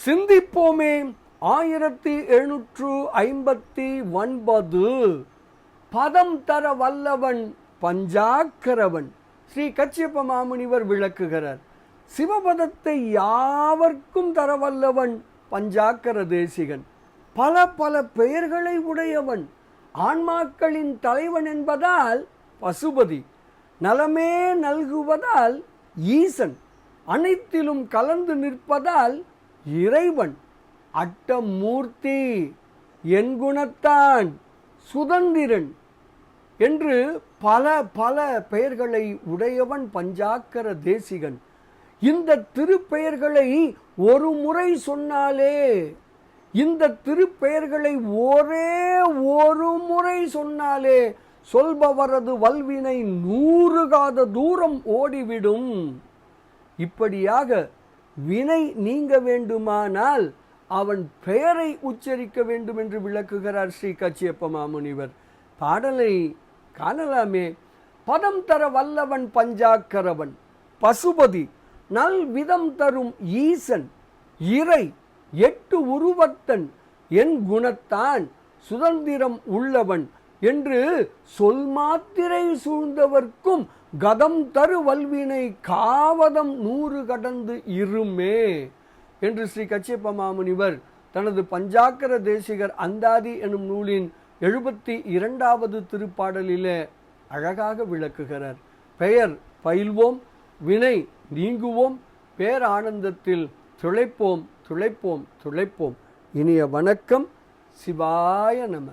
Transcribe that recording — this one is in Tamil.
சிந்திப்போமே 1759 பதம் தர வல்லவன் பஞ்சாக்கரவன். ஸ்ரீ கச்சியப்ப மாமுனிவர் விளக்குகிறார். சிவபதத்தை யாவர்க்கும் தர வல்லவன் பஞ்சாக்கர தேசிகன். பல பல பெயர்களை உடையவன். ஆன்மாக்களின் தலைவன் என்பதால் பசுபதி, நலமே நல்குவதால் ஈசன், அனைத்திலும் கலந்து நிற்பதால் இறைவன், அட்டமூர்த்தி, என் குணத்தான், சுதந்திரன் என்று பல பல பெயர்களை உடையவன் பஞ்சாக்கர தேசிகன். இந்த திருப்பெயர்களை ஒரு முறை சொன்னாலே, இந்த திருப்பெயர்களை ஒரே ஒரு முறை சொன்னாலே சொல்பவரது வல்வினை 100 காத தூரம் ஓடிவிடும். இப்படியாக வினை நீங்க வேண்டுமானால் அவன் பெயரை உச்சரிக்க வேண்டும் என்று விளக்குகிறார் ஸ்ரீ கச்சியப்ப மாமுனிவர். பாடலை காணலாமே. பதம் தர வல்லவன் பஞ்சாக்கரவன், பசுபதி, நல் விதம் தரும் ஈசன், இறை, 8 உருவத்தன், என் குணத்தான், சுதந்திரம் உள்ளவன் என்று சொல் மாத்திரை சூழ்ந்தவர்க்கும் கதம் தரு வல்வினை காவதம் 100 கடந்து இருமே என்று ஸ்ரீ கச்சியப்ப மாமுனிவர் தனது பஞ்சாக்கர தேசிகர் அந்தாதி எனும் நூலின் 72வது திருப்பாடலிலே அழகாக விளக்குகிறார். பெயர் பயில்வோம், வினை நீங்குவோம், பேரானந்தத்தில் துளைப்போம் துளைப்போம் துளைப்போம். இனிய வணக்கம். சிவாய நம.